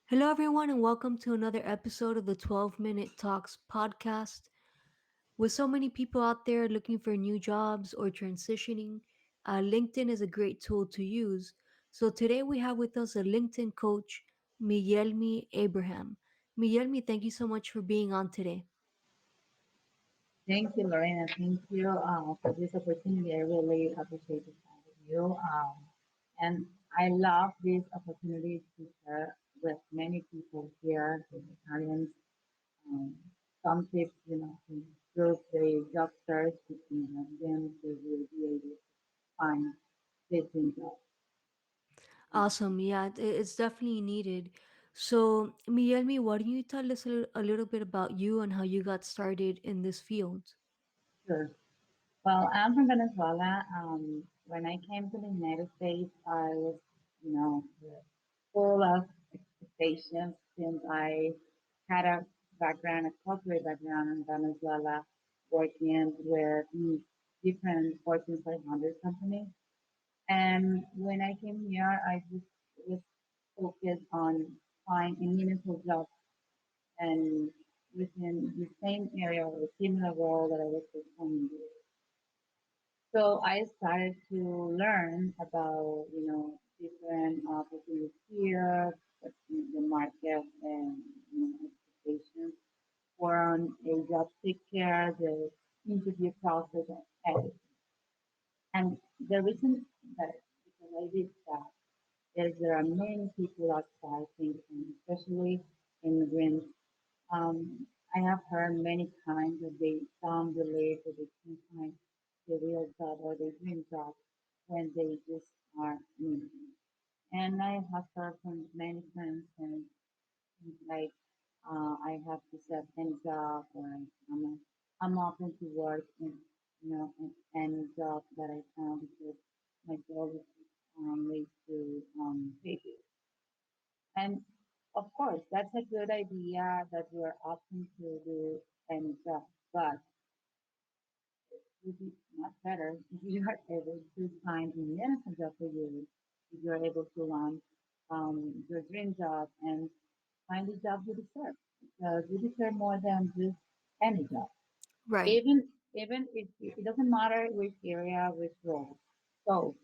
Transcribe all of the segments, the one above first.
Hello, everyone, and welcome to another episode of the 12 Minute Talks podcast. With so many people out there looking for new jobs or transitioning, LinkedIn is a great tool to use. So today we have with us a LinkedIn coach, Miguelmi Abraham. Miguelmi, thank you so much for being on today. Thank you, Lorena. Thank you for this opportunity. I really appreciate the time with you. And I love this opportunity to share with many people here, with Italians, um, some tips, to improve the job search, them to really be able to find this in job. Awesome. Yeah, it's definitely needed. So, Miguelmi, why don't you tell us a little bit about you and how you got started in this field? Sure. Well, I'm from Venezuela. When I came to the United States, I was, you know, full of expectations since I had a background, a corporate background in Venezuela, working with different Fortune 500 companies. And when I came here, I just was focused on finding a meaningful job and within the same area or a similar role that I was performing. So I started to learn about, different opportunities here, what's in the market and expectations for a job seeker, the interview process and everything. And the reason that because I did that is there are many people outside thinking, especially immigrants. I have heard many times that they some believe that they can find the real job or the dream job when they just are moving. And I have heard from many friends and like I have to set any job or I'm open to work in any job that I found because my goal is is to pay bills. And of course, that's a good idea that you are open to do any job, but it would be much better if you are able to find a meaningful job for you, if you are able to land your dream job and find the job you deserve. Because you deserve more than just any job. Right. Even if it doesn't matter which area, which role. So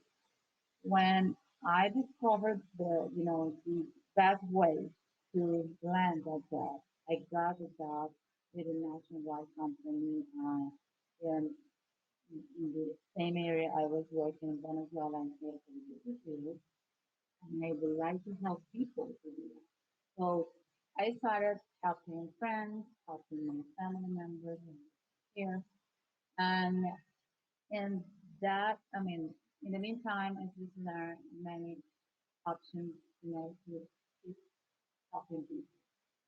when I discovered the best way to land that job, I got a job with a nationwide company in, in the same area I was working in Venezuela and Philippines, and I would like to help people to do that. So I started helping friends, helping my family members here, and and that I mean, in the meantime, I just learned many options, to keep helping people.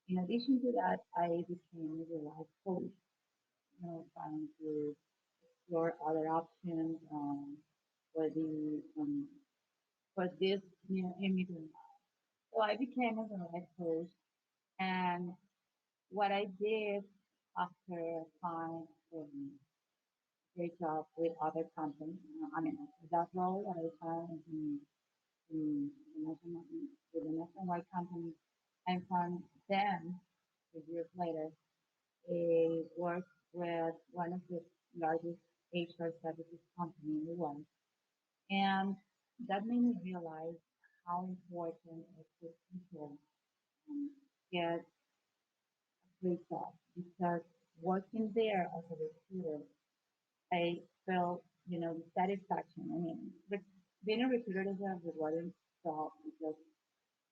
In addition to that, I became a life coach, trying to explore other options for the for this immigrant. So I became a life coach, and what I did after applying for a great job with other companies, that role that I found in the national, with the nationwide company, I found then, a years later, a work with one of the largest HR services company in the world. And that made me realize how important it is for people get a great job because working there as a recruiter, I felt, the satisfaction. I mean, being a recruiter is a rewarding job because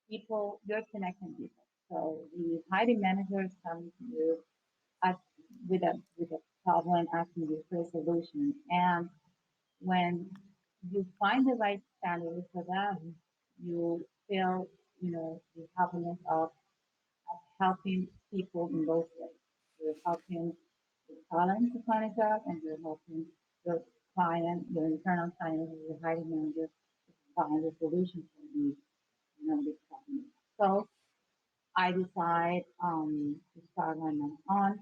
you're connecting people. So the hiring managers come to you ask, with a problem, asking you for a solution. And when you find the right candidate for them, you feel, the happiness of helping people in both ways. You're helping the talent to find a job, and you're helping your client, your internal client, your hiring manager, to find a solution for this problem. So I decided to start my own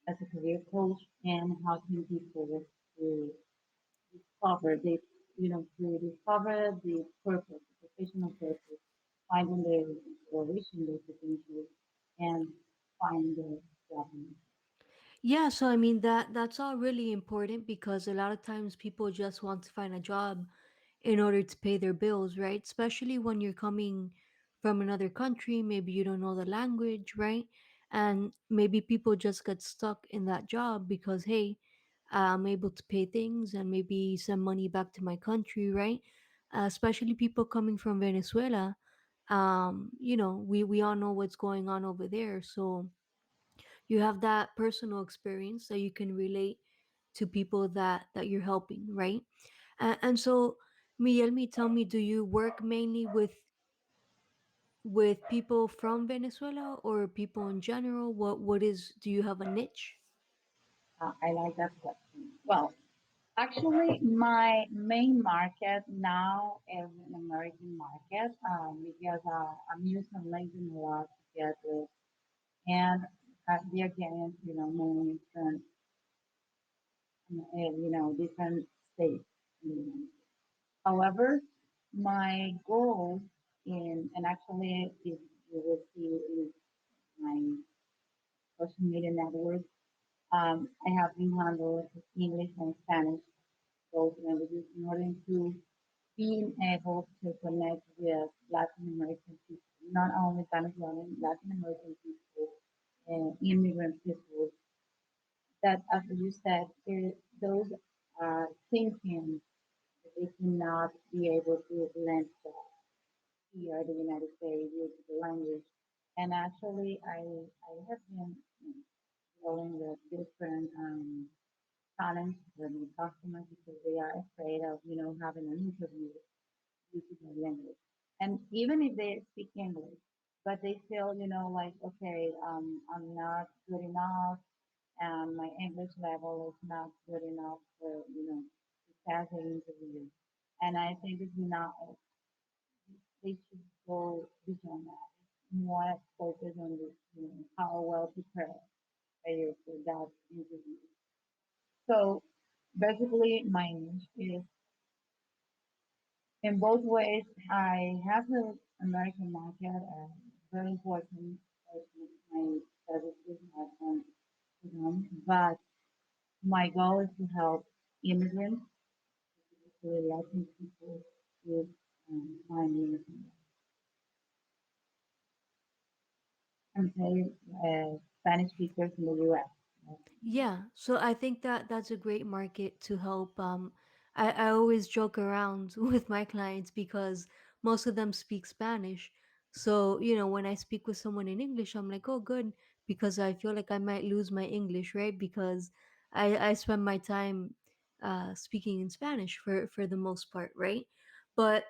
as a career coach and helping people to discover to discover the purpose, the professional purpose, finding their reason. or reaching their potential and find their job. Yeah, so I mean that's all really important because a lot of times people just want to find a job in order to pay their bills, right? Especially when you're coming from another country, maybe you don't know the language, right? And maybe people just get stuck in that job because hey, I'm able to pay things and maybe send money back to my country, right? Especially people coming from Venezuela. We all know what's going on over there, so you have that personal experience that you can relate to people that you're helping, right? And so, Miguelmi, tell me, do you work mainly with people from Venezuela or people in general? What is, do you have a niche? I like that question. Well, actually, my main market now is an American market because I'm using LinkedIn a lot to get this, and they're getting, mainly from, different states. You know. However, my goal and actually, if you will see in my social media network, I have been handling English and Spanish both languages in order to being able to connect with Latin American people, not only Venezuelan, Latin American people and immigrant people that, as you said, those are thinking that they cannot be able to land jobs here in the United States due to the language. And actually, I have been dealing with different challenge with my customers because they are afraid of, having an interview due to their language. And even if they speak English, but they feel, like, okay, I'm not good enough, and my English level is not good enough for, to pass the interview. And I think it's not, they should go beyond that. More focus on the, how well prepared they are for that interview. So basically, my niche is in both ways. I have the American market, very important for my services, to them, but my goal is to help immigrants, specifically Latin people, with finding and say Spanish speakers in the U.S. Yeah, so I think that that's a great market to help. I always joke around with my clients because most of them speak Spanish. So, when I speak with someone in English, I'm like, oh, good, because I feel like I might lose my English, right? Because I spend my time speaking in Spanish for the most part, right? But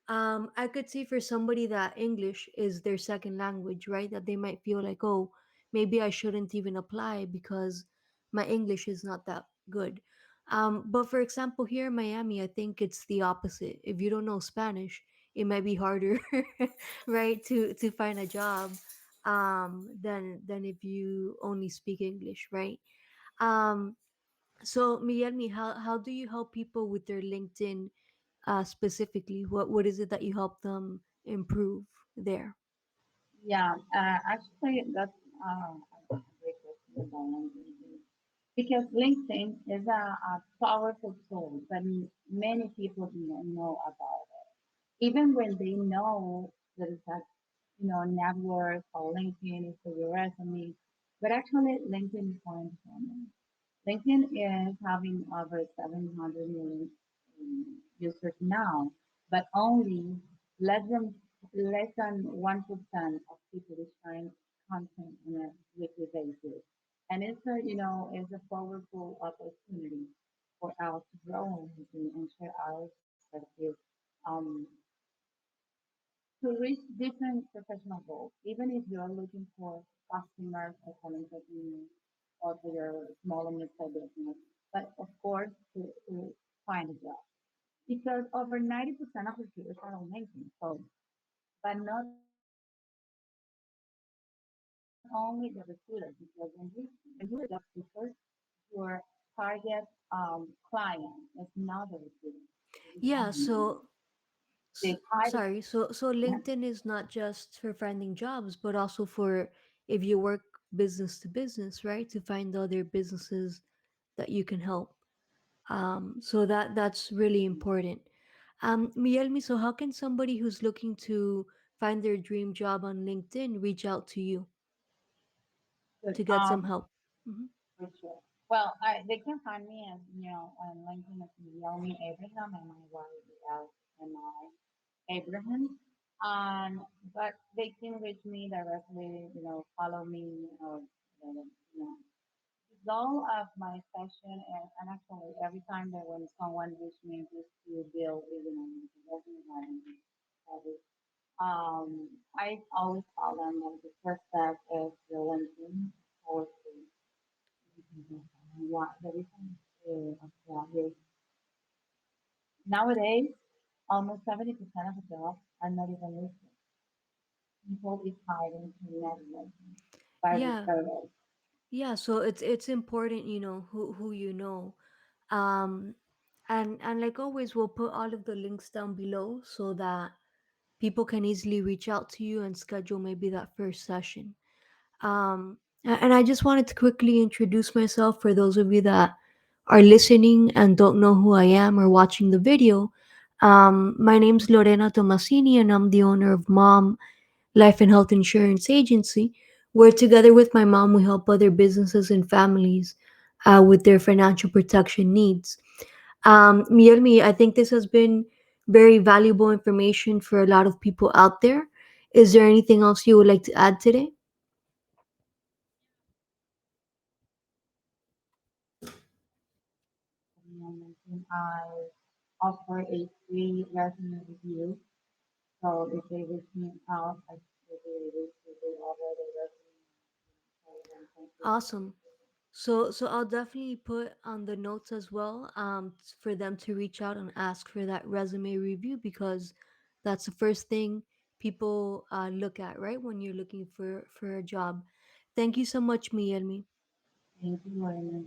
I could see for somebody that English is their second language, right? That they might feel like, oh, maybe I shouldn't even apply because my English is not that good. But for example, here in Miami, I think it's the opposite. If you don't know Spanish, it might be harder, right, to find a job than if you only speak English, right? Um, so, Miguelmi, how do you help people with their LinkedIn specifically? What is it that you help them improve there? Yeah, actually, that's a great question about LinkedIn. Because LinkedIn is a powerful tool, but many people do not know about it. Even when they know that it's a, network or LinkedIn is for your resume, but actually LinkedIn is more important. LinkedIn is having over 700 million users now, but only less than less than 1% of people is sharing content on a weekly basis. And it's a powerful opportunity for us to grow on LinkedIn and share our perspective um, to reach different professional goals, even if you're looking for customers or talented engineers or for your small and mid-sized business, but of course to find a job. Because over 90% of recruiters are on LinkedIn. So, but not only the recruiters, because when you job seekers, your target client is not the recruiter, it is Yeah, hiring so manager. The title. Sorry, so Yeah. LinkedIn is not just for finding jobs, but also for if you work business to business, right? To find other businesses that you can help. So that's really important. Mielmi, so how can somebody who's looking to find their dream job on LinkedIn reach out to you Good. to get some help? Hmm. For sure. Well, they can find me as on LinkedIn as Yelmi Abraham and my wife Abraham. But they can reach me directly. Follow me or you know. The goal of my session and actually every time that when someone reaches me just to build, investment habit, I always tell them that the first step is the LinkedIn or what the reason of that is nowadays almost 70% of the jobs are not even listed. People is hiring to networking by Yeah, referrals. yeah. So it's important, who you know. Um, and like always, we'll put all of the links down below so that people can easily reach out to you and schedule maybe that first session. And I just wanted to quickly introduce myself for those of you that are listening and don't know who I am or watching the video. My name's Lorena Tomasini, and I'm the owner of Mom Life and Health Insurance Agency, where together with my mom, we help other businesses and families with their financial protection needs. Miermi, I think this has been very valuable information for a lot of people out there. Is there anything else you would like to add today? And I offer a free resume review. So if they reach me out, I will be able to go over the resume and tell them thank you for Awesome. So I'll definitely put on the notes as well for them to reach out and ask for that resume review because that's the first thing people look at, right, when you're looking for a job. Thank you so much, Miyelmi. thank you, Lorena.